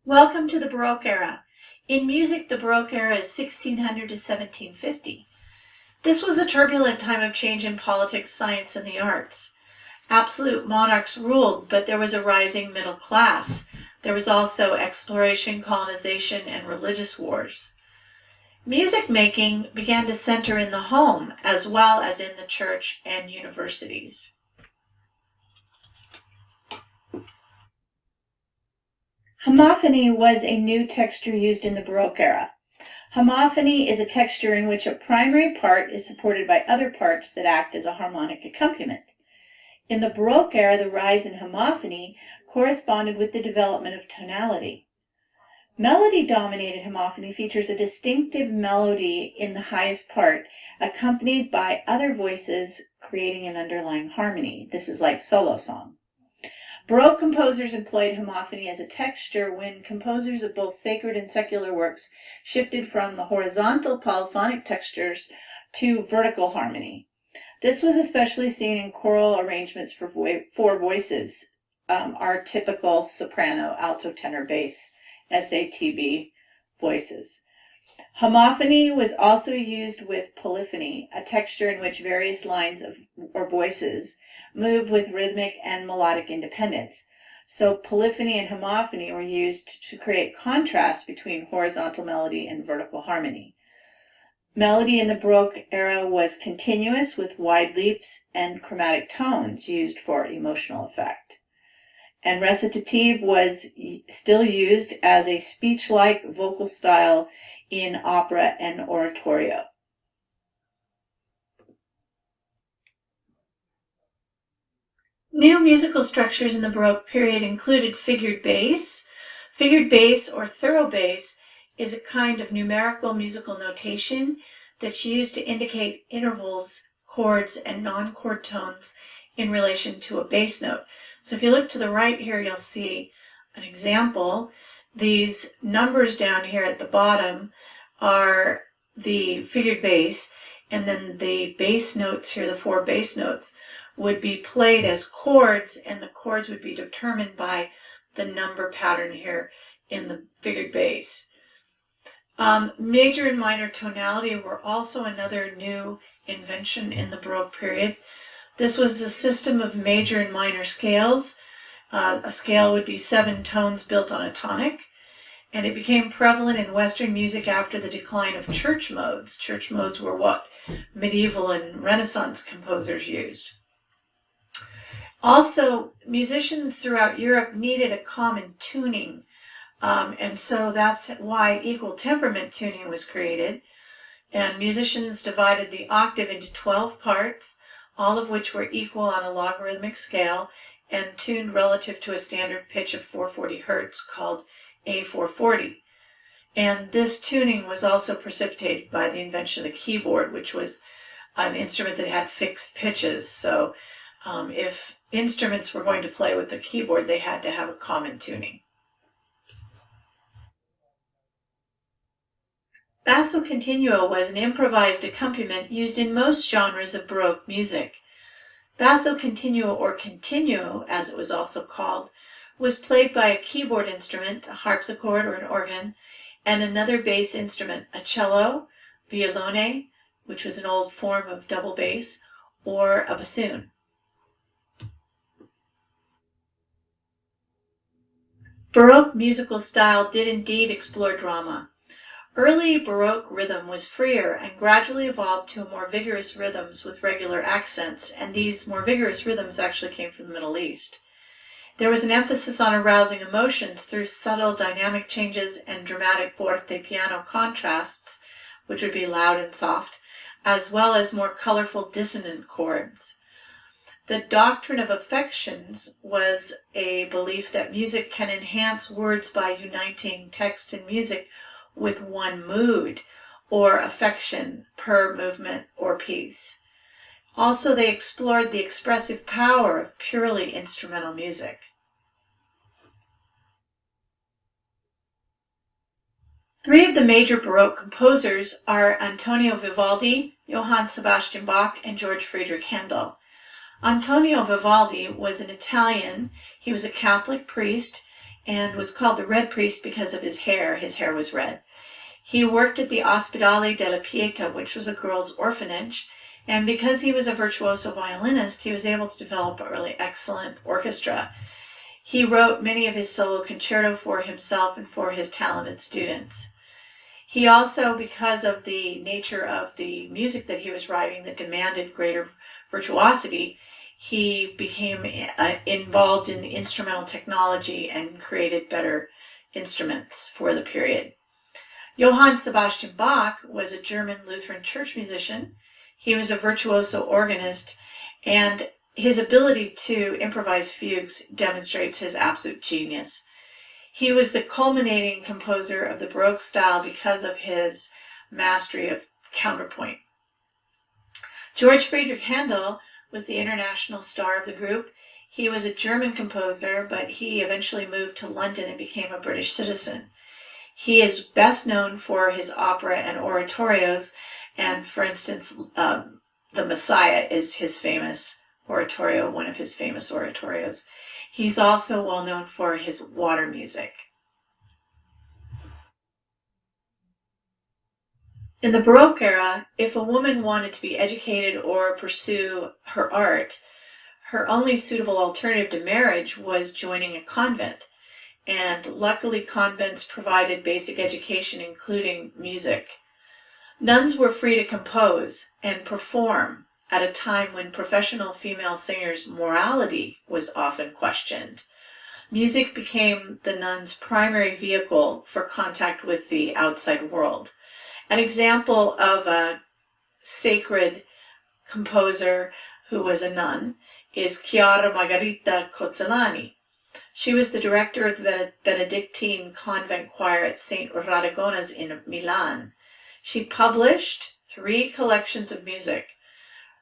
Welcome to the Baroque era. In music, the Baroque era is 1600 to 1750. This was a turbulent time of change in politics, science, and the arts. Absolute monarchs ruled, but there was a rising middle class. There was also exploration, colonization, and religious wars. Music making began to center in the home as well as in the church and universities. Homophony was a new texture used in the Baroque era. Homophony is a texture in which a primary part is supported by other parts that act as a harmonic accompaniment. In the Baroque era, the rise in homophony corresponded with the development of tonality. Melody-dominated homophony features a distinctive melody in the highest part, accompanied by other voices creating an underlying harmony. This is like solo song. Baroque composers employed homophony as a texture when composers of both sacred and secular works shifted from the horizontal polyphonic textures to vertical harmony. This was especially seen in choral arrangements for four voices, our typical soprano, alto, tenor, bass, SATB voices. Homophony was also used with polyphony, a texture in which various lines or voices move with rhythmic and melodic independence. So polyphony and homophony were used to create contrast between horizontal melody and vertical harmony. Melody in the Baroque era was continuous with wide leaps and chromatic tones used for emotional effect. And recitative was still used as a speech-like vocal style in opera and oratorio. New musical structures in the Baroque period included figured bass. Figured bass or thorough bass is a kind of numerical musical notation that's used to indicate intervals, chords, and non-chord tones in relation to a bass note. So if you look to the right here, you'll see an example. These numbers down here at the bottom are the figured bass, and then the bass notes here, the four bass notes, would be played as chords, and the chords would be determined by the number pattern here in the figured bass. Major and minor tonality were also another new invention in the Baroque period. This was a system of major and minor scales. A scale would be 7 tones built on a tonic, and it became prevalent in Western music after the decline of church modes. Church modes were what medieval and Renaissance composers used. Also, musicians throughout Europe needed a common tuning, and so that's why equal temperament tuning was created. And musicians divided the octave into 12 parts, all of which were equal on a logarithmic scale and tuned relative to a standard pitch of 440 hertz called A440. And this tuning was also precipitated by the invention of the keyboard, which was an instrument that had fixed pitches. So if instruments were going to play with the keyboard, they had to have a common tuning. Basso continuo was an improvised accompaniment used in most genres of Baroque music. Basso continuo, or continuo as it was also called, was played by a keyboard instrument, a harpsichord or an organ, and another bass instrument, a cello, violone, which was an old form of double bass, or a bassoon. Baroque musical style did indeed explore drama. Early Baroque rhythm was freer and gradually evolved to more vigorous rhythms with regular accents, and these more vigorous rhythms actually came from the Middle East. There was an emphasis on arousing emotions through subtle dynamic changes and dramatic forte piano contrasts, which would be loud and soft, as well as more colorful dissonant chords. The doctrine of affections was a belief that music can enhance words by uniting text and music with one mood or affection per movement or piece. Also, they explored the expressive power of purely instrumental music. Three of the major Baroque composers are Antonio Vivaldi, Johann Sebastian Bach, and George Friedrich Handel. Antonio Vivaldi was an Italian. He was a Catholic priest, and was called the Red Priest because of his hair. His hair was red. He worked at the Ospedale della Pieta, which was a girls' orphanage, and because he was a virtuoso violinist, he was able to develop a really excellent orchestra. He wrote many of his solo concerto for himself and for his talented students. He also, because of the nature of the music that he was writing that demanded greater virtuosity, he became involved in the instrumental technology and created better instruments for the period. Johann Sebastian Bach was a German Lutheran church musician. He was a virtuoso organist, and his ability to improvise fugues demonstrates his absolute genius. He was the culminating composer of the Baroque style because of his mastery of counterpoint. George Friedrich Handel was the international star of the group. He was a German composer, but he eventually moved to London and became a British citizen. He is best known for his opera and oratorios, and for instance, The Messiah is his famous oratorio, one of his famous oratorios. He's also well known for his water music. In the Baroque era, if a woman wanted to be educated or pursue her art, her only suitable alternative to marriage was joining a convent. And luckily convents provided basic education, including music. Nuns were free to compose and perform at a time when professional female singers' morality was often questioned. Music became the nuns' primary vehicle for contact with the outside world. An example of a sacred composer who was a nun is Chiara Margherita Cozzolani. She was the director of the Benedictine convent choir at St. Radegona's in Milan. She published 3 collections of music.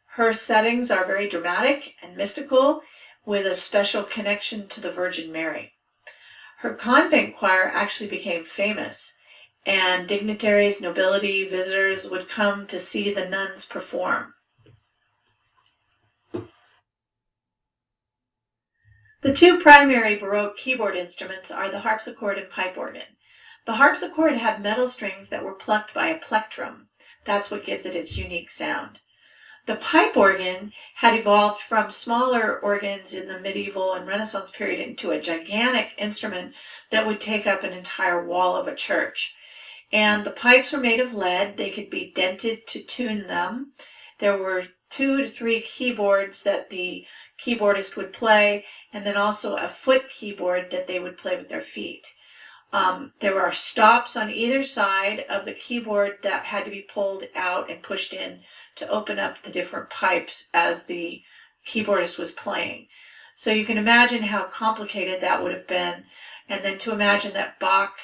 Her settings are very dramatic and mystical, with a special connection to the Virgin Mary. Her convent choir actually became famous, and dignitaries, nobility, visitors would come to see the nuns perform. The 2 primary Baroque keyboard instruments are the harpsichord and pipe organ. The harpsichord had metal strings that were plucked by a plectrum. That's what gives it its unique sound. The pipe organ had evolved from smaller organs in the medieval and Renaissance period into a gigantic instrument that would take up an entire wall of a church. And the pipes were made of lead. They could be dented to tune them. There were 2 to 3 keyboards that the keyboardist would play, and then also a foot keyboard that they would play with their feet. There were stops on either side of the keyboard that had to be pulled out and pushed in to open up the different pipes as the keyboardist was playing. So you can imagine how complicated that would have been, and then to imagine that Bach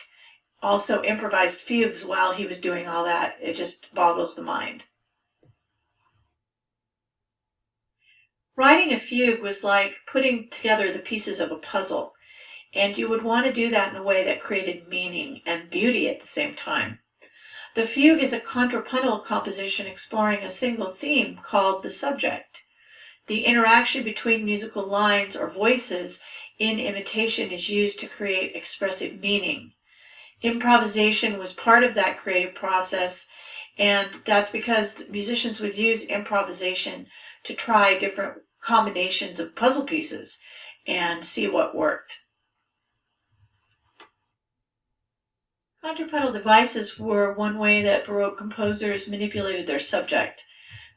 also improvised fugues while he was doing all that, it just boggles the mind. Writing a fugue was like putting together the pieces of a puzzle, and you would want to do that in a way that created meaning and beauty at the same time. The fugue is a contrapuntal composition exploring a single theme called the subject. The interaction between musical lines or voices in imitation is used to create expressive meaning. Improvisation was part of that creative process, and that's because musicians would use improvisation to try different combinations of puzzle pieces and see what worked. Contrapuntal devices were one way that Baroque composers manipulated their subject.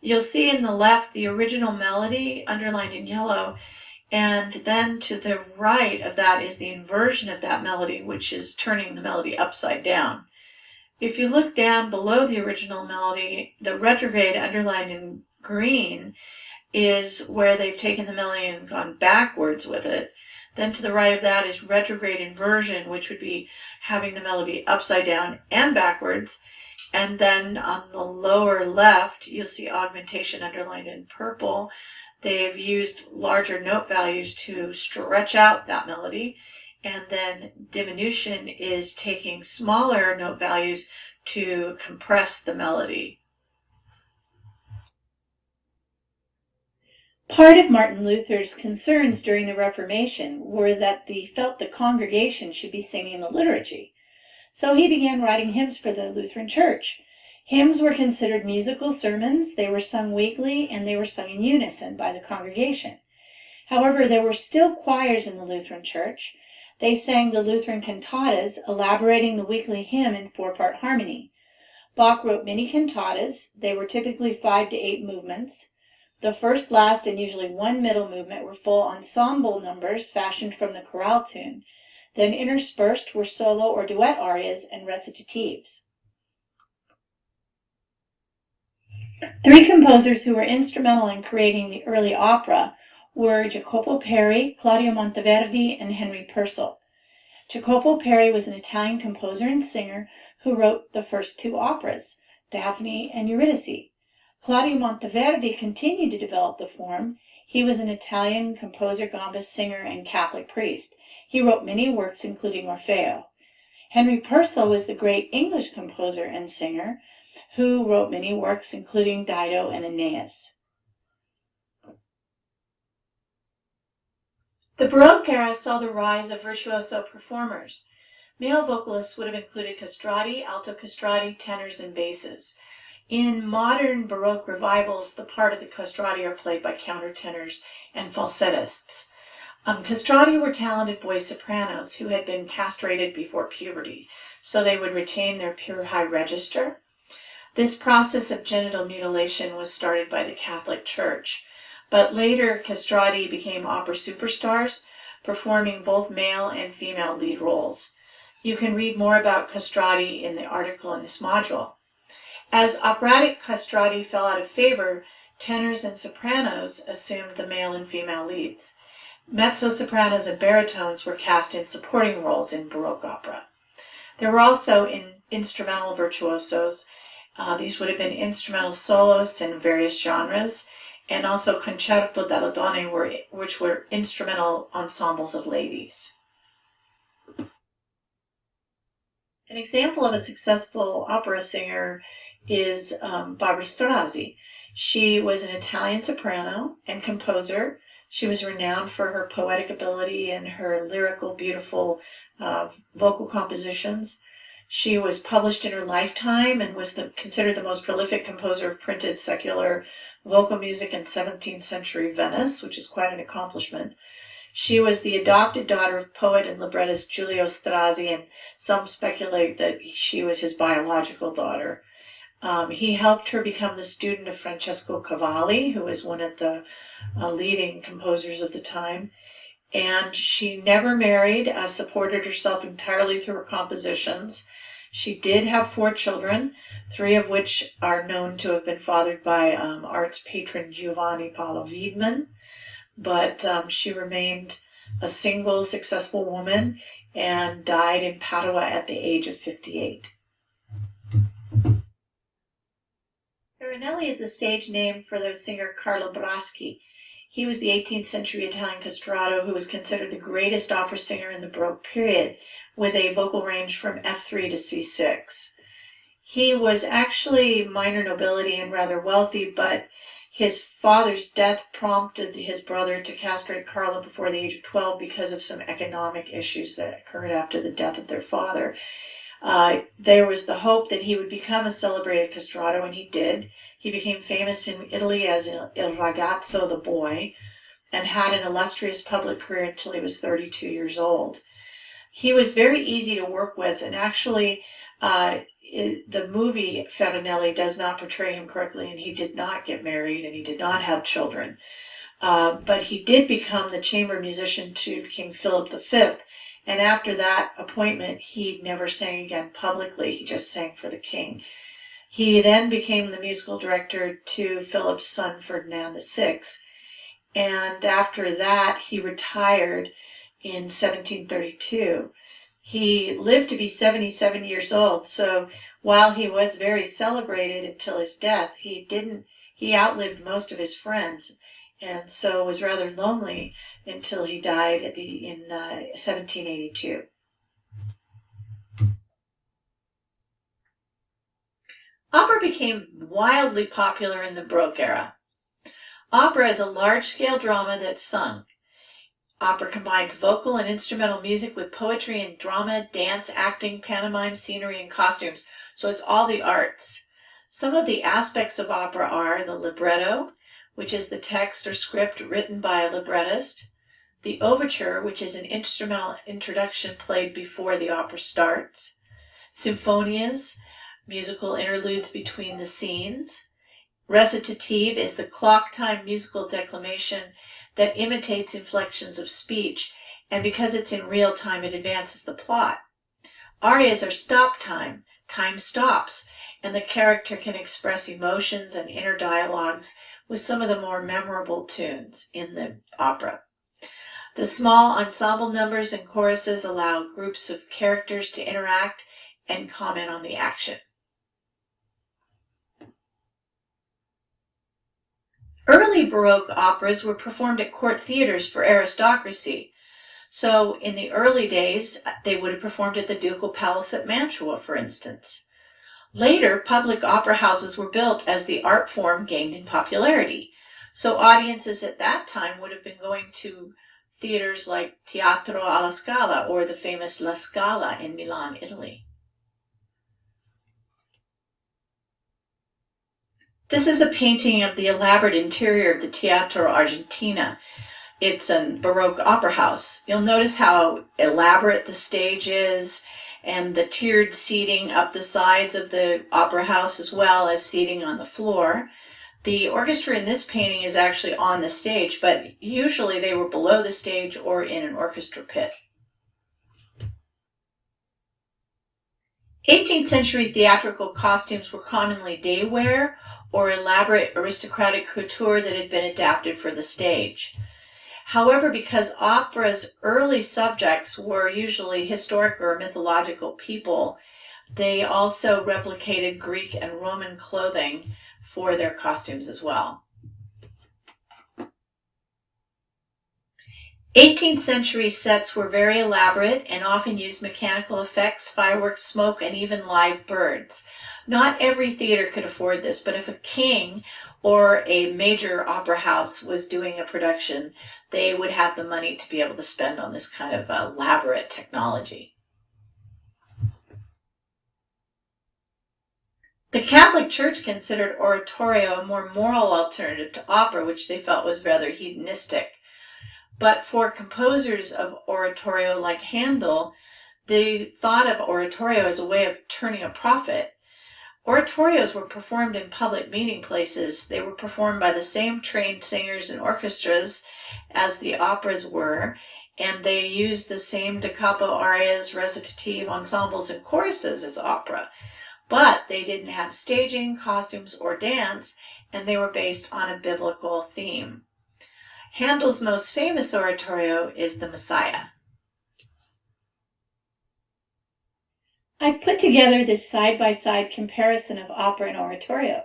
You'll see in the left the original melody underlined in yellow, and then to the right of that is the inversion of that melody, which is turning the melody upside down. If you look down below the original melody, the retrograde underlined in green is where they've taken the melody and gone backwards with it. Then to the right of that is retrograde inversion, which would be having the melody upside down and backwards. And then on the lower left, you'll see augmentation underlined in purple. They've used larger note values to stretch out that melody. And then diminution is taking smaller note values to compress the melody. Part of Martin Luther's concerns during the Reformation were that he felt the congregation should be singing the liturgy. So he began writing hymns for the Lutheran Church. Hymns were considered musical sermons, they were sung weekly, and they were sung in unison by the congregation. However, there were still choirs in the Lutheran Church. They sang the Lutheran cantatas, elaborating the weekly hymn in four-part harmony. Bach wrote many cantatas. They were typically 5 to 8 movements. The first, last, and usually one middle movement were full ensemble numbers fashioned from the chorale tune. Then interspersed were solo or duet arias and recitatives. 3 composers who were instrumental in creating the early opera were Jacopo Peri, Claudio Monteverdi, and Henry Purcell. Jacopo Peri was an Italian composer and singer who wrote the first 2 operas, Daphne and Eurydice. Claudio Monteverdi continued to develop the form. He was an Italian composer, gambist, singer, and Catholic priest. He wrote many works, including Orfeo. Henry Purcell was the great English composer and singer who wrote many works, including Dido and Aeneas. The Baroque era saw the rise of virtuoso performers. Male vocalists would have included castrati, alto castrati, tenors, and basses. In modern Baroque revivals, the part of the castrati are played by countertenors and falsettists. Castrati were talented boy sopranos who had been castrated before puberty, so they would retain their pure high register. This process of genital mutilation was started by the Catholic Church, but later castrati became opera superstars, performing both male and female lead roles. You can read more about castrati in the article in this module. As operatic castrati fell out of favor, tenors and sopranos assumed the male and female leads. Mezzo-sopranos and baritones were cast in supporting roles in Baroque opera. There were also instrumental virtuosos. These would have been instrumental soloists in various genres, and also concerto delle donne, which were instrumental ensembles of ladies. An example of a successful opera singer is Barbara Strozzi. She was an Italian soprano and composer. She was renowned for her poetic ability and her lyrical, beautiful vocal compositions. She was published in her lifetime and was considered the most prolific composer of printed secular vocal music in 17th century Venice, which is quite an accomplishment. She was the adopted daughter of poet and librettist Giulio Strozzi, and some speculate that she was his biological daughter. He helped her become the student of Francesco Cavalli, who was one of the leading composers of the time. And she never married, supported herself entirely through her compositions. She did have 4 children, 3 of which are known to have been fathered by arts patron Giovanni Paolo Wiedmann. But she remained a single, successful woman and died in Padua at the age of 58. Farinelli is the stage name for the singer Carlo Braschi. He was the 18th century Italian castrato who was considered the greatest opera singer in the Baroque period, with a vocal range from F3 to C6. He was actually minor nobility and rather wealthy, but his father's death prompted his brother to castrate Carlo before the age of 12 because of some economic issues that occurred after the death of their father. There was the hope that he would become a celebrated castrato, and he did. He became famous in Italy as Il Ragazzo, the boy, and had an illustrious public career until he was 32 years old. He was very easy to work with, and actually the movie Farinelli does not portray him correctly, and he did not get married, and he did not have children. But he did become the chamber musician to King Philip V, and after that appointment, he never sang again publicly. He just sang for the king. He then became the musical director to Philip's son, Ferdinand VI, and after that, he retired in 1732. He lived to be 77 years old, so while he was very celebrated until his death, he outlived most of his friends, and so was rather lonely until he died in 1782. Opera became wildly popular in the Baroque era. Opera is a large-scale drama that's sung. Opera combines vocal and instrumental music with poetry and drama, dance, acting, pantomime, scenery, and costumes. So it's all the arts. Some of the aspects of opera are the libretto, which is the text or script written by a librettist, the overture, which is an instrumental introduction played before the opera starts, sinfonias, musical interludes between the scenes. Recitative is the clock time musical declamation that imitates inflections of speech, and because it's in real time, it advances the plot. Arias are stop time. Time stops, and the character can express emotions and inner dialogues with some of the more memorable tunes in the opera. The small ensemble numbers and choruses allow groups of characters to interact and comment on the action. Early Baroque operas were performed at court theaters for aristocracy. So in the early days, they would have performed at the Ducal Palace at Mantua, for instance. Later, public opera houses were built as the art form gained in popularity. So audiences at that time would have been going to theaters like Teatro alla Scala or the famous La Scala in Milan, Italy. This is a painting of the elaborate interior of the Teatro Argentina. It's a Baroque opera house. You'll notice how elaborate the stage is and the tiered seating up the sides of the opera house as well as seating on the floor. The orchestra in this painting is actually on the stage, but usually they were below the stage or in an orchestra pit. 18th century theatrical costumes were commonly day wear or elaborate aristocratic couture that had been adapted for the stage. However, because opera's early subjects were usually historic or mythological people, they also replicated Greek and Roman clothing for their costumes as well. 18th century sets were very elaborate and often used mechanical effects, fireworks, smoke, and even live birds. Not every theater could afford this, but if a king or a major opera house was doing a production, they would have the money to be able to spend on this kind of elaborate technology. The Catholic Church considered oratorio a more moral alternative to opera, which they felt was rather hedonistic. But for composers of oratorio like Handel, they thought of oratorio as a way of turning a profit. Oratorios were performed in public meeting places. They were performed by the same trained singers and orchestras as the operas were, and they used the same da capo arias, recitative, ensembles, and choruses as opera. But they didn't have staging, costumes, or dance, and they were based on a biblical theme. Handel's most famous oratorio is the Messiah. I've put together this side-by-side comparison of opera and oratorio.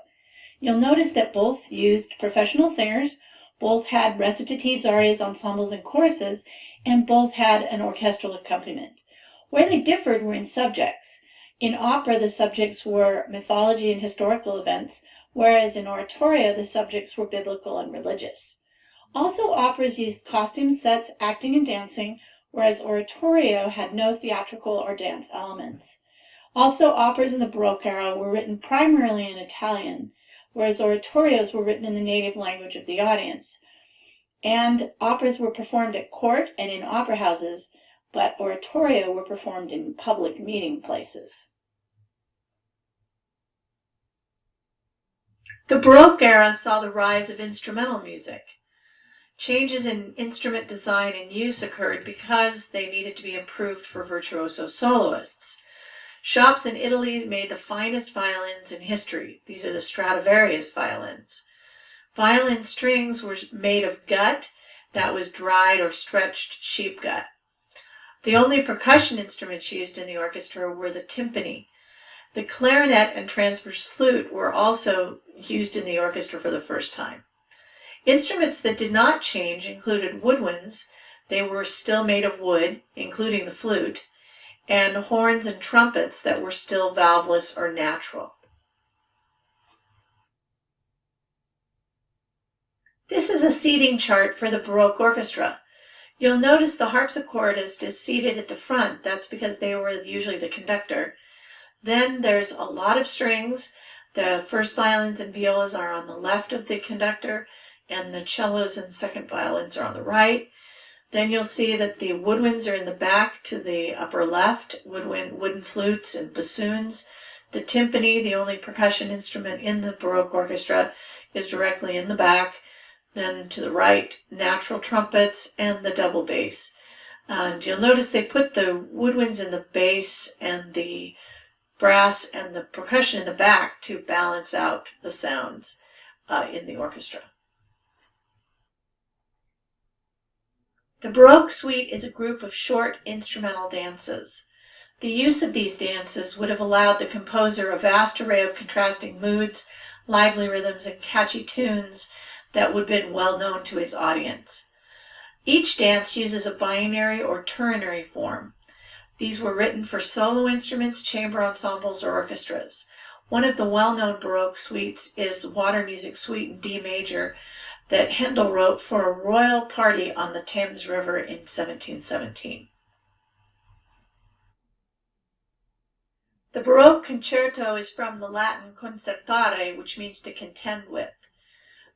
You'll notice that both used professional singers, both had recitatives, arias, ensembles, and choruses, and both had an orchestral accompaniment. Where they differed were in subjects. In opera, the subjects were mythology and historical events, whereas in oratorio, the subjects were biblical and religious. Also, operas used costume sets, acting, and dancing, whereas oratorio had no theatrical or dance elements. Also, operas in the Baroque era were written primarily in Italian, whereas oratorios were written in the native language of the audience. And operas were performed at court and in opera houses, but oratorio were performed in public meeting places. The Baroque era saw the rise of instrumental music. Changes in instrument design and use occurred because they needed to be improved for virtuoso soloists. Shops in Italy made the finest violins in history. These are the Stradivarius violins. Violin strings were made of gut that was dried or stretched sheep gut. The only percussion instruments used in the orchestra were the timpani. The clarinet and transverse flute were also used in the orchestra for the first time. Instruments that did not change included woodwinds. They were still made of wood, including the flute, and horns and trumpets that were still valveless or natural. This is a seating chart for the Baroque orchestra. You'll notice the harpsichordist is seated at the front. That's because they were usually the conductor. Then there's a lot of strings. The first violins and violas are on the left of the conductor, and the cellos and second violins are on the right. Then you'll see that the woodwinds are in the back to the upper left, wooden flutes and bassoons. The timpani, the only percussion instrument in the Baroque orchestra, is directly in the back. Then to the right, natural trumpets and the double bass. And you'll notice they put the woodwinds in the bass and the brass and the percussion in the back to balance out the sounds in the orchestra. The Baroque suite is a group of short instrumental dances. The use of these dances would have allowed the composer a vast array of contrasting moods, lively rhythms, and catchy tunes that would have been well known to his audience. Each dance uses a binary or ternary form. These were written for solo instruments, chamber ensembles, or orchestras. One of the well-known Baroque suites is the Water Music Suite in D major that Handel wrote for a royal party on the Thames River in 1717. The Baroque concerto is from the Latin concertare, which means to contend with.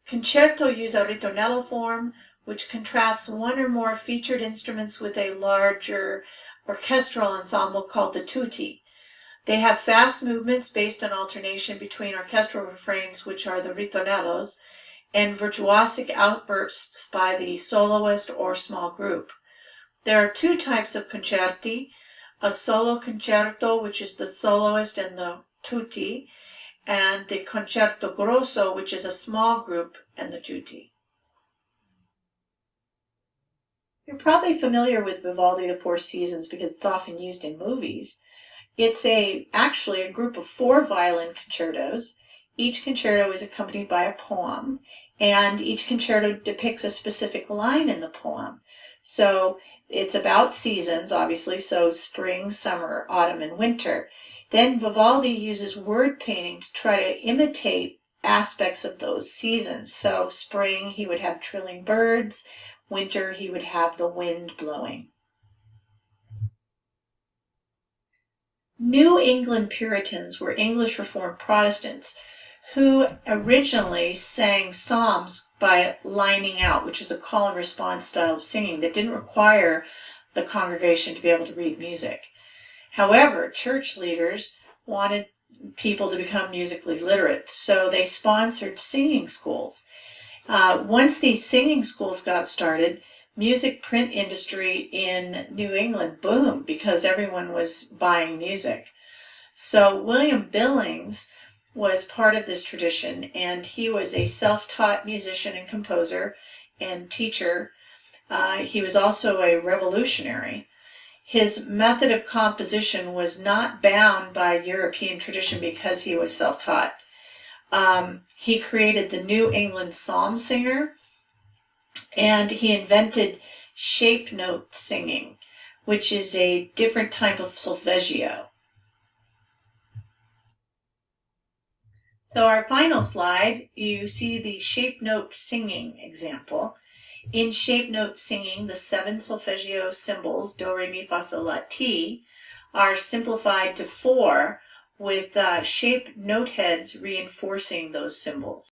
Concerto use a ritornello form, which contrasts one or more featured instruments with a larger orchestral ensemble called the tutti. They have fast movements based on alternation between orchestral refrains, which are the ritornellos, and virtuosic outbursts by the soloist or small group. There are two types of concerti, a solo concerto, which is the soloist and the tutti, and the concerto grosso, which is a small group and the tutti. You're probably familiar with Vivaldi The Four Seasons because it's often used in movies. It's actually a group of 4 violin concertos. Each concerto is accompanied by a poem, and each concerto depicts a specific line in the poem. So it's about seasons, obviously, so spring, summer, autumn, and winter. Then Vivaldi uses word painting to try to imitate aspects of those seasons. So spring, he would have trilling birds. Winter, he would have the wind blowing. New England Puritans were English Reformed Protestants who originally sang psalms by lining out, which is a call and response style of singing that didn't require the congregation to be able to read music. However, church leaders wanted people to become musically literate, so they sponsored singing schools. Once these singing schools got started, music print industry in New England boomed because everyone was buying music. So William Billings was part of this tradition, and he was a self-taught musician and composer and teacher. He was also a revolutionary. His method of composition was not bound by European tradition because he was self-taught. He created the New England psalm singer, and he invented shape note singing, which is a different type of solfeggio. So our final slide, you see the shape note singing example. In shape note singing, the 7 solfeggio symbols, do, re, mi, fa, sol, la, ti, are simplified to 4 with shape note heads reinforcing those symbols.